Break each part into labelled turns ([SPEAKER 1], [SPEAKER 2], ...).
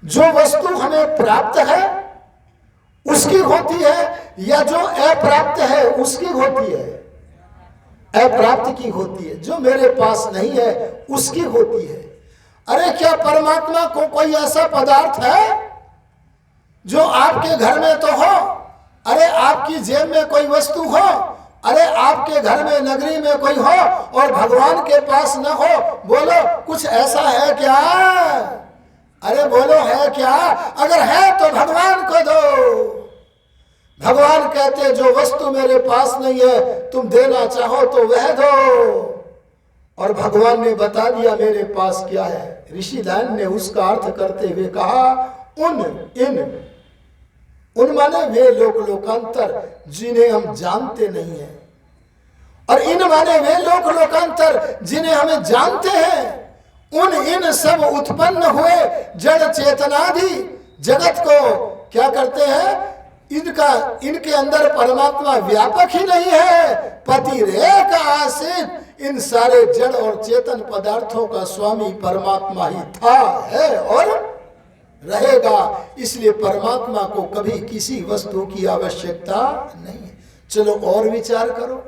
[SPEAKER 1] जो वस्तु हमें प्राप्त है उसकी होती है या जो अप्राप्त है उसकी होती है? अप्राप्त की होती है। जो मेरे पास नहीं है उसकी होती है। अरे क्या परमात्मा को कोई ऐसा पदार्थ है जो आपके घर में तो हो, अरे आपकी जेब में कोई वस्तु हो, अरे आपके घर में नगरी में कोई हो और भगवान के पास न हो? बोलो कुछ ऐसा है क्या? अरे बोलो है क्या? अगर है तो भगवान को दो। भगवान कहते जो वस्तु मेरे पास नहीं है तुम देना चाहो तो वह दो। और भगवान ने बता दिया मेरे पास क्या है। ऋषि लाइन ने उसका अर्थ करते हुए कहा उन माने वे लोक लोकांतर जिन्हें हम जानते नहीं हैं, और इन माने वे लोक लोकांतर जिन्हें हमें जानते हैं। इन सब उत्पन्न हुए जड़ चेतनादि जगत को क्या करते हैं? इनके अंदर परमात्मा व्यापक ही नहीं है, पति रेख आसित इन सारे जड़ और चेतन पदार्थों का स्वामी परमात्मा ही था, है और रहेगा। इसलिए परमात्मा को कभी किसी वस्तु की आवश्यकता नहीं है। चलो और विचार करो।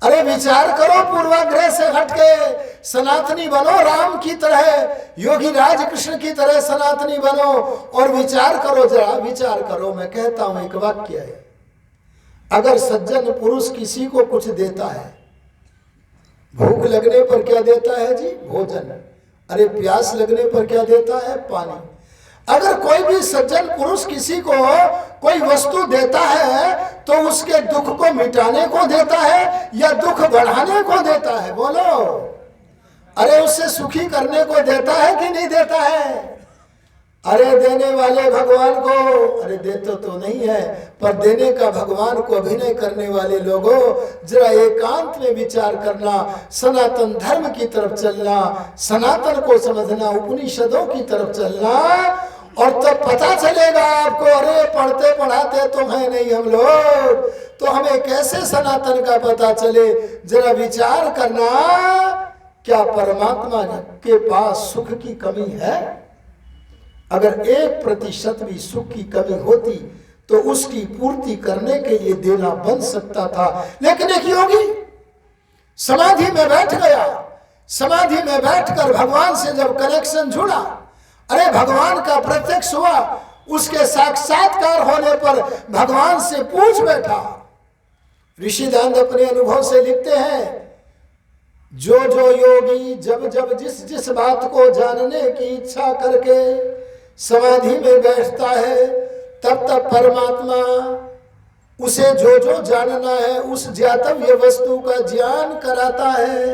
[SPEAKER 1] अरे विचार करो, पूर्वाग्रह से हटके सनातनी बनो, राम की तरह, योगी राज कृष्ण की तरह सनातनी बनो और विचार करो, जरा विचार करो। मैं कहता हूं एक वाक्य है, अगर सज्जन पुरुष किसी को कुछ देता है, भूख लगने पर क्या देता है जी? भोजन। अरे प्यास लगने पर क्या देता है? पानी। अगर कोई भी सज्जन पुरुष किसी को कोई वस्तु देता है तो उसके दुख को मिटाने को देता है या दुख बढ़ाने को देता है? बोलो। अरे उससे सुखी करने को देता है कि नहीं देता है? अरे देने वाले भगवान को, अरे देते तो नहीं है पर देने का भगवान को अभिनय करने वाले लोगों, जरा एकांत में विचार करना, सनातन धर्म की तरफ चलना, सनातन को समझना, उपनिषदों की तरफ चलना, और तब पता चलेगा आपको। अरे पढ़ते पढ़ाते तो है नहीं हम लोग, तो हमें कैसे सनातन का पता चले? जरा विचार करना, क्या परमात्मा के पास सुख की कमी है? अगर 1% भी सुख की कमी होती तो उसकी पूर्ति करने के लिए देना बन सकता था। लेकिन एक योगी समाधि में बैठ गया, समाधि में बैठकर भगवान से जब कनेक्शन जुड़ा, अरे भगवान का प्रत्यक्ष हुआ, उसके साक्षात्कार होने पर भगवान से पूछ बैठा। ऋषि दान अपने अनुभव से लिखते हैं, जो जो योगी जब जब जिस जिस बात को जानने की इच्छा करके समाधि में बैठता है, तब तब परमात्मा उसे जो जो जानना है उस ज्ञातव्य वस्तु का ज्ञान कराता है।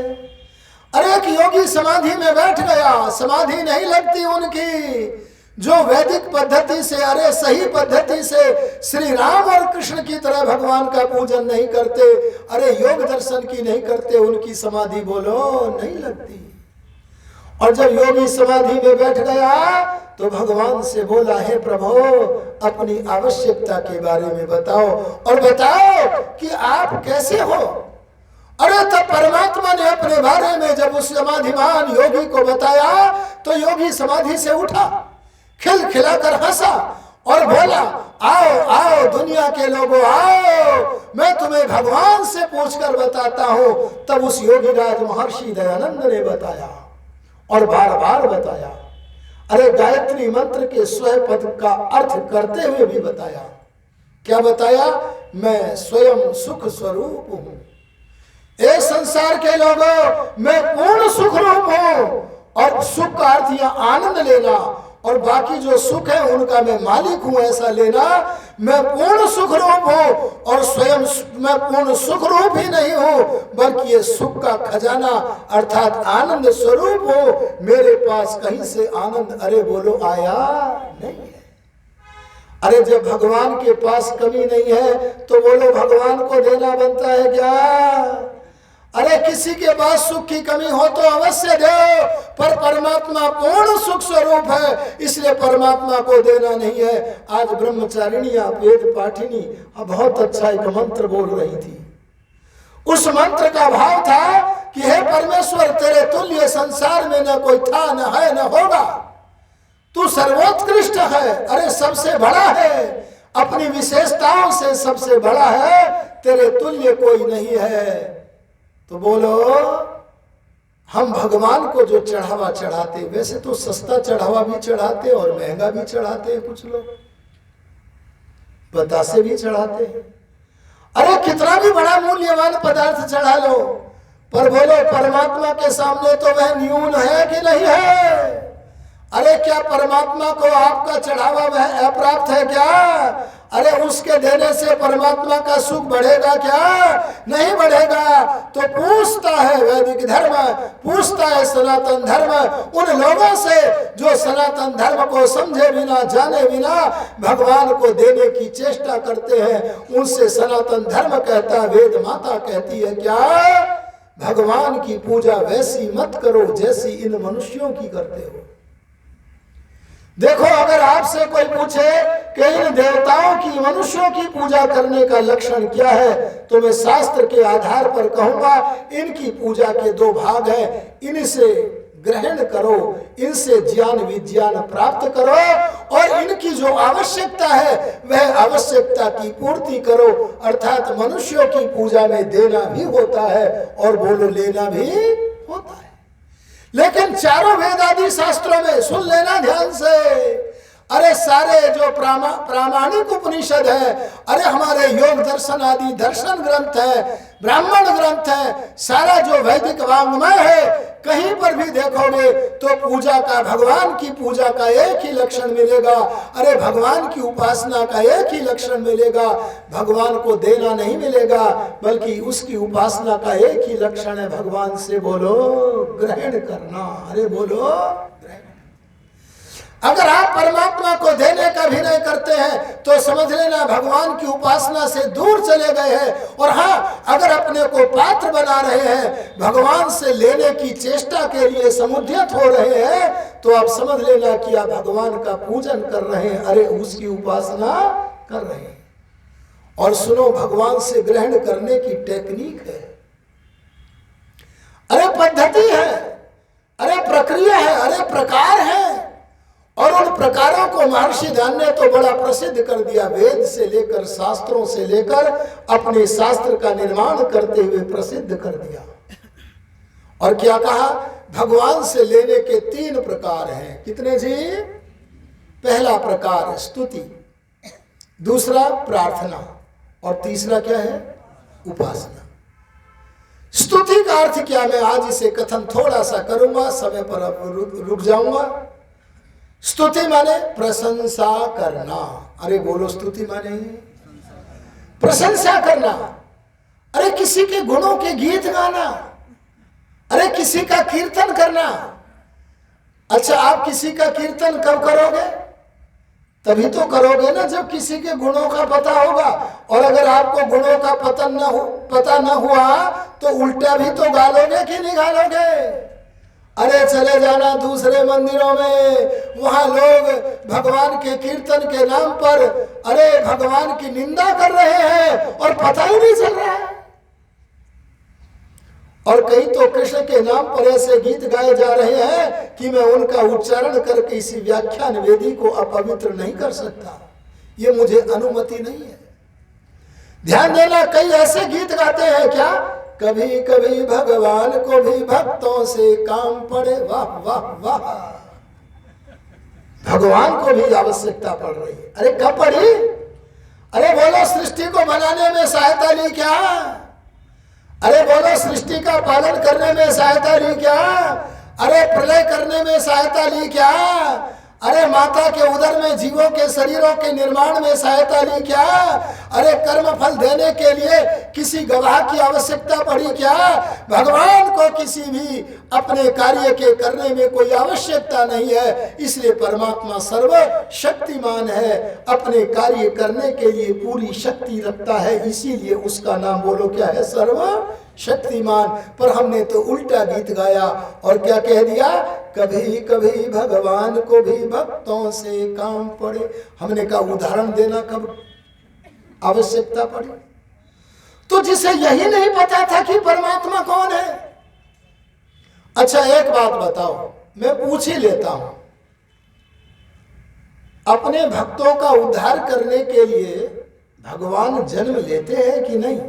[SPEAKER 1] अरे एक योगी समाधि में बैठ गया, समाधि नहीं लगती उनकी, जो वैदिक पद्धति से, अरे सही पद्धति से श्री राम और कृष्ण की तरह भगवान का पूजन नहीं करते, अरे योग दर्शन की नहीं करते, उनकी समाधि बोलो नहीं लगती। और जब योगी समाधि में बैठ गया तो भगवान से बोला, हे प्रभु अपनी आवश्यकता के बारे में बताओ, और बताओ कि आप कैसे हो। अरे तब परमात्मा ने अपने बारे में जब उस समाधिमान योगी को बताया तो योगी समाधि से उठा, खिलखिलाकर हंसा और बोला, आओ आओ दुनिया के लोगों आओ, मैं तुम्हें भगवान से पूछकर बताता हूं। तब उस योगीराज महर्षि दयानंद ने बताया और बार बार बताया। अरे गायत्री मंत्र के 100 पद का अर्थ करते हुए भी बताया। क्या बताया? मैं स्वयं सुख स्वरूप हूं। ए संसार के लोगों, मैं पूर्ण सुख रूप हूं, और सुख का अर्थ यहां आनंद लेना, और बाकी जो सुख है उनका मैं मालिक हूं ऐसा लेना। मैं पूर्ण सुख रूप हूं, और स्वयं मैं पूर्ण सुख रूप ही नहीं हूं बल्कि ये सुख का खजाना अर्थात आनंद स्वरूप हूं। मेरे पास कहीं से आनंद, अरे बोलो, आया नहीं है। अरे जब भगवान के पास कमी नहीं है तो बोलो भगवान को देना बनता है क्या? अरे किसी के पास सुख की कमी हो तो अवश्य दो, पर परमात्मा पूर्ण सुख स्वरूप है, इसलिए परमात्मा को देना नहीं है। आज ब्रह्मचारिणियां वेद पाठिनी बहुत अच्छा एक मंत्र बोल रही थी। उस मंत्र का भाव था कि हे परमेश्वर, तेरे तुल्य संसार में न कोई था, न है, न होगा। तू सर्वोत्कृष्ट है, अरे सबसे बड़ा है, अपनी विशेषताओं से सबसे बड़ा है, तेरे तुल्य कोई नहीं है। तो बोलो, हम भगवान को जो चढ़ावा चढ़ाते, वैसे तो सस्ता चढ़ावा भी चढ़ाते और महंगा भी चढ़ाते हैं, कुछ लोग बतासे भी चढ़ाते हैं। अरे कितना भी बड़ा मूल्यवान पदार्थ चढ़ा लो, पर बोलो परमात्मा के सामने तो वह न्यून है कि नहीं है? अरे क्या परमात्मा को आपका चढ़ावा वह अप्राप्त है क्या? अरे उसके देने से परमात्मा का सुख बढ़ेगा क्या? नहीं बढ़ेगा। तो पूछता है वैदिक धर्म, पूछता है सनातन धर्म उन लोगों से जो सनातन धर्म को समझे बिना, जाने बिना भगवान को देने की चेष्टा करते हैं। उनसे सनातन धर्म कहता है, वेद माता कहती है क्या? भगवान की पूजा वैसी मत करो जैसी इन मनुष्यों की करते हो। देखो, अगर आपसे कोई पूछे कि इन देवताओं की, मनुष्यों की पूजा करने का लक्षण क्या है, तो मैं शास्त्र के आधार पर कहूंगा, इनकी पूजा के दो भाग हैं। इनसे ग्रहण करो, इनसे ज्ञान विज्ञान प्राप्त करो, और इनकी जो आवश्यकता है वह आवश्यकता की पूर्ति करो। अर्थात मनुष्यों की पूजा में देना भी होता है और बोलो लेना भी होता है। लेकिन चारों वेद आदि शास्त्रों में, सुन लेना ध्यान से, अरे सारे जो प्रामाणिक उपनिषद है, अरे हमारे योग दर्शन आदि दर्शन ग्रंथ है, ब्राह्मण ग्रंथ है, सारा जो वैदिक वाङ्मय है, कहीं पर भी देखोगे तो पूजा का, भगवान की पूजा का एक ही लक्षण मिलेगा। अरे भगवान की उपासना का एक ही लक्षण मिलेगा, भगवान को देना नहीं मिलेगा, बल्कि उसकी उपासना का एक ही लक्षण है, भगवान से बोलो ग्रहण करना। अरे बोलो ग्रहण। अगर आप परमात्मा को देने का भी नहीं करते हैं तो समझ लेना भगवान की उपासना से दूर चले गए हैं। और हाँ, अगर अपने को पात्र बना रहे हैं, भगवान से लेने की चेष्टा के लिए समुद्यत हो रहे हैं, तो आप समझ लेना कि आप भगवान का पूजन कर रहे हैं, अरे उसकी उपासना कर रहे हैं। और सुनो, भगवान से ग्रहण करने की टेक्निक है, अरे पद्धति है, अरे प्रक्रिया है, अरे प्रकार है। और उन प्रकारों को महर्षि ध्यान ने तो बड़ा प्रसिद्ध कर दिया, वेद से लेकर, शास्त्रों से लेकर, अपने शास्त्र का निर्माण करते हुए प्रसिद्ध कर दिया। और क्या कहा? भगवान से लेने के 3 प्रकार हैं। कितने जी? पहला प्रकार स्तुति, दूसरा प्रार्थना, और तीसरा क्या है? उपासना। स्तुति का अर्थ क्या? मैं आज इसे कथन थोड़ा सा करूंगा, समय पर अब रुक जाऊंगा। स्तुति माने प्रशंसा करना। अरे बोलो, स्तुति माने प्रशंसा करना। अरे किसी के गुणों के गीत गाना, अरे किसी का कीर्तन करना। अच्छा, आप किसी का कीर्तन कब करोगे? तभी तो करोगे ना जब किसी के गुणों का पता होगा। और अगर आपको गुणों का पता न हुआ तो उल्टा भी तो गालोगे कि नहीं गालोगे? अरे चले जाना दूसरे मंदिरों में, वहां लोग भगवान के कीर्तन के नाम पर अरे भगवान की निंदा कर रहे हैं और पता ही नहीं चल रहा है। और कहीं तो कृष्ण के नाम पर ऐसे गीत गाए जा रहे हैं कि मैं उनका उच्चारण करके इसी व्याख्यान वेदी को अपवित्र नहीं कर सकता, ये मुझे अनुमति नहीं है। ध्यान देना, कई ऐसे गीत गाते हैं क्या? कभी कभी भगवान को भी भक्तों से काम पड़े। वाह वाह वाह, भगवान को भी आवश्यकता पड़ रही है। अरे कब पड़ी? अरे बोलो, सृष्टि को बनाने में सहायता ली क्या? अरे बोलो, सृष्टि का पालन करने में सहायता ली क्या? अरे प्रलय करने में सहायता ली क्या? अरे माता के उदर में जीवों के शरीरों के निर्माण में सहायता ली क्या? अरे कर्म फल देने के लिए किसी गवाह की आवश्यकता पड़ी क्या? भगवान को किसी भी अपने कार्य के करने में कोई आवश्यकता नहीं है, इसलिए परमात्मा सर्वशक्तिमान है, अपने कार्य करने के लिए पूरी शक्ति रखता है, इसीलिए उसका नाम बोलो क्या है? सर्वशक्तिमान। पर हमने तो उल्टा गीत गाया और क्या कह दिया? कभी कभी भगवान को भी भक्तों से काम पड़े। हमने कहा उदाहरण देना कब आवश्यकता पड़ी? तो जिसे यही नहीं पता था कि परमात्मा कौन है। अच्छा, एक बात बताओ, मैं पूछ ही लेता हूं, अपने भक्तों का उद्धार करने के लिए भगवान जन्म लेते हैं कि नहीं?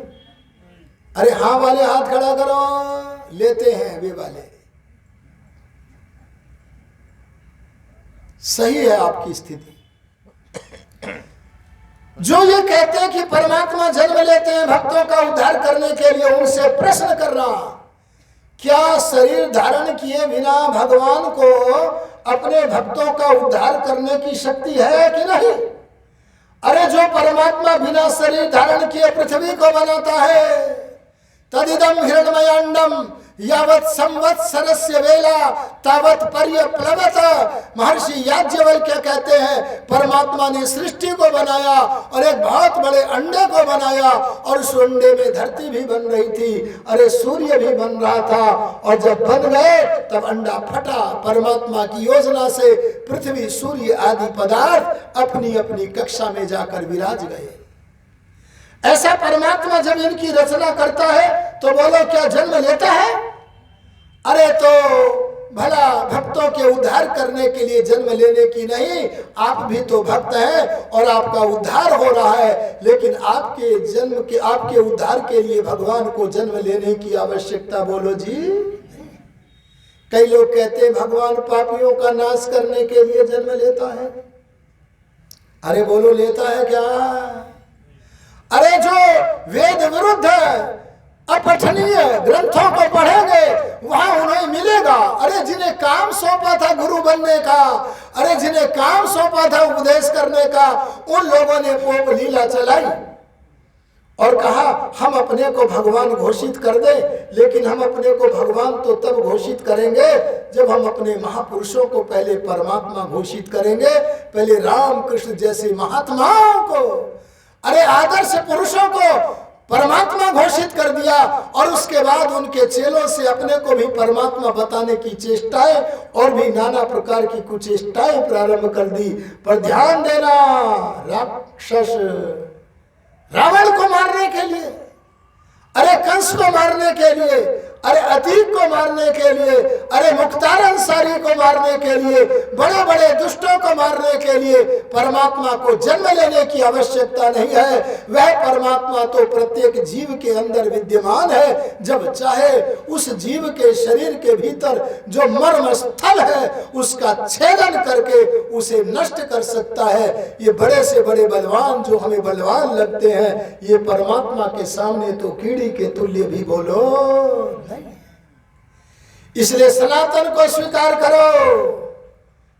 [SPEAKER 1] अरे हाँ वाले हाथ खड़ा करो। लेते हैं वे वाले। सही है आपकी स्थिति। जो ये कहते हैं कि परमात्मा जन्म लेते हैं भक्तों का उद्धार करने के लिए, उनसे प्रश्न करना, क्या शरीर धारण किए बिना भगवान को अपने भक्तों का उद्धार करने की शक्ति है कि नहीं? अरे जो परमात्मा बिना शरीर धारण किए पृथ्वी को बनाता है, तदिदम हिरण्मयांडम यावत संवत्सरस्य वेला तावत पर्यप्लवत। महर्षि याज्ञवल्क्य कहते हैं परमात्मा ने सृष्टि को बनाया और एक बहुत बड़े अंडे को बनाया, और उस अंडे में धरती भी बन रही थी, अरे सूर्य भी बन रहा था, और जब बन गए तब अंडा फटा। परमात्मा की योजना से पृथ्वी सूर्य आदि पदार्थ अपनी अपनी कक्षा में जाकर विराज गए। ऐसा परमात्मा जब इनकी रचना करता है तो बोलो क्या जन्म लेता है? अरे तो भला भक्तों के उद्धार करने के लिए जन्म लेने की नहीं, आप भी तो भक्त हैं और आपका उद्धार हो रहा है, लेकिन आपके जन्म के आपके उद्धार के लिए भगवान को जन्म लेने की आवश्यकता बोलो जी। कई लोग कहते हैं भगवान पापियों का नाश करने के लिए जन्म लेता है। अरे बोलो लेता है क्या? अरे जो वेद विरुद्ध अपठनीय ग्रंथों को पढ़ेंगे वहां उन्हें मिलेगा। अरे जिन्हें काम सौंपा था गुरु बनने का, अरे जिन्हें काम सौंपा था उपदेश करने का, उन लोगों ने पोप लीला चलाई और कहा हम अपने को भगवान घोषित कर दे। लेकिन हम अपने को भगवान तो तब घोषित करेंगे जब हम अपने महापुरुषों को पहले परमात्मा घोषित करेंगे, पहले राम कृष्ण जैसे महात्माओं को, अरे आदर्श पुरुषों को परमात्मा घोषित कर दिया, और उसके बाद उनके चेलों से अपने को भी परमात्मा बताने की चेष्टाएं और भी नाना प्रकार की कुचेष्टाएं प्रारंभ कर दी। पर ध्यान देना, राक्षस रावण को मारने के लिए, अरे कंस को मारने के लिए, अरे अतीक को मारने के लिए, अरे मुख्तार अंसारी को मारने के लिए, बड़े बड़े दुष्टों को मारने के लिए परमात्मा को जन्म लेने की आवश्यकता नहीं है। वह परमात्मा तो प्रत्येक जीव के अंदर विद्यमान है। जब चाहे उस जीव के शरीर के भीतर जो मर्म स्थल है उसका छेदन करके उसे नष्ट कर सकता है। ये बड़े से बड़े बलवान जो हमें बलवान लगते हैं, ये परमात्मा के सामने तो कीड़ी के तुल्य भी बोलो नहीं। इसलिए सनातन को स्वीकार करो।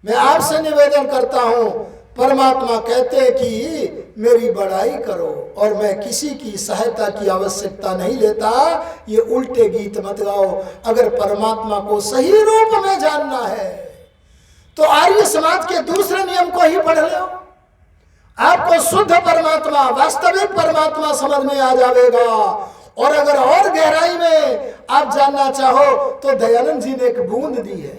[SPEAKER 1] मैं आपसे निवेदन करता हूं, परमात्मा कहते हैं कि मेरी बड़ाई करो और मैं किसी की सहायता की आवश्यकता नहीं लेता। ये उल्टे गीत मत गाओ। अगर परमात्मा को सही रूप में जानना है तो आर्य समाज के दूसरे नियम को ही पढ़ लो। आपको शुद्ध परमात्मा, वास्तविक परमात्मा समझ में आ जाएगा। और अगर और गहराई में आप जानना चाहो तो दयानंद जी ने एक बूंद दी है।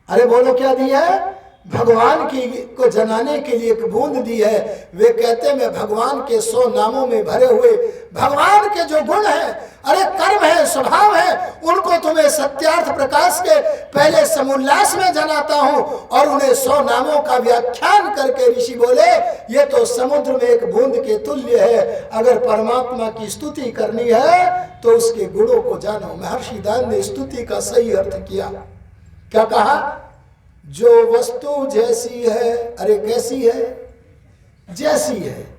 [SPEAKER 1] अरे बोलो क्या दी है? भगवान की को जनाने के लिए एक बूंद दी है। वे कहते हैं मैं भगवान के 100 नामों में भरे हुए भगवान के जो गुण हैं, अरे कर्म है, स्वभाव है, उनको तुम्हें सत्यार्थ प्रकाश के पहले समोल्लास में जनाता हूं। और उन्हें 100 नामों का व्याख्यान करके ऋषि बोले ये तो समुद्र में एक बूंद के तुल्य है। अगर परमात्मा की स्तुति करनी है तो उसके गुणों को जानो। महर्षि दान ने स्तुति का सही अर्थ किया। क्या कहा? जो वस्तु जैसी है, अरे कैसी है? जैसी है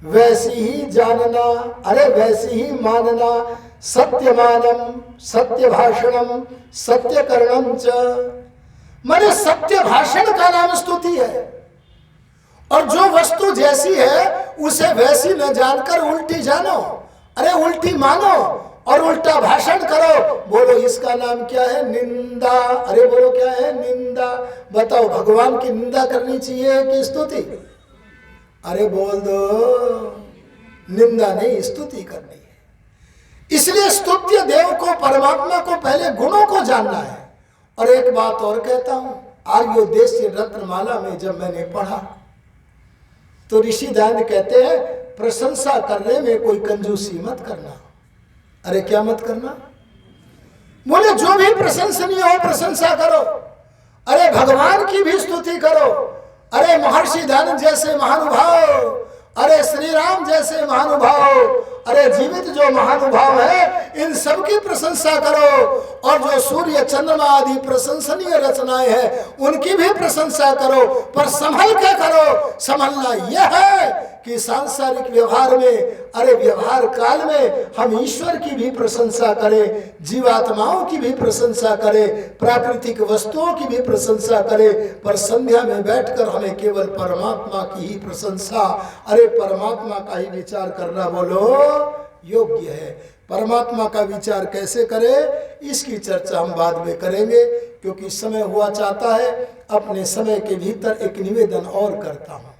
[SPEAKER 1] वैसी ही जानना, अरे वैसी ही मानना। सत्यमानम सत्य भाषणम सत्य करणम च, माने सत्य भाषण का नाम स्तुति है। और जो वस्तु जैसी है उसे वैसी न जानकर उल्टी जानो, अरे उल्टी मानो और उल्टा भाषण करो। बोलो इसका नाम क्या है? निंदा। अरे बोलो क्या है? निंदा। बताओ भगवान की निंदा करनी चाहिए कि स्तुति? अरे बोल दो, निंदा नहीं स्तुति करनी है। इसलिए स्तुत्य देव को, परमात्मा को पहले गुणों को जानना है। और एक बात और कहता हूं, आर्योदेश्य रत्नमाला में जब मैंने पढ़ा तो ऋषि दान कहते हैं प्रशंसा करने में कोई कंजूसी मत करना। अरे क्या मत करना? बोले जो भी प्रशंसनीय हो प्रशंसा करो। अरे भगवान की भी स्तुति करो। अरे महर्षि धन जैसे महानुभाव, अरे श्री राम जैसे महानुभाव, अरे जीवित जो महानुभाव है, इन सब की प्रशंसा करो। और जो सूर्य चंद्रमा आदि प्रशंसनीय रचनाएं हैं उनकी भी प्रशंसा करो, पर संभल के करो। संभलना यह है कि सांसारिक व्यवहार में, अरे व्यवहार काल में हम ईश्वर की भी प्रशंसा करें, जीवात्माओं की भी प्रशंसा करें, प्राकृतिक वस्तुओं की भी प्रशंसा करें, पर संध्या में बैठकर हमें केवल परमात्मा की ही प्रशंसा, अरे परमात्मा का ही विचार करना बोलो योग्य है। परमात्मा का विचार कैसे करें, इसकी चर्चा हम बाद में करेंगे, क्योंकि समय हुआ चाहता है। अपने समय के भीतर एक निवेदन और करता हूं।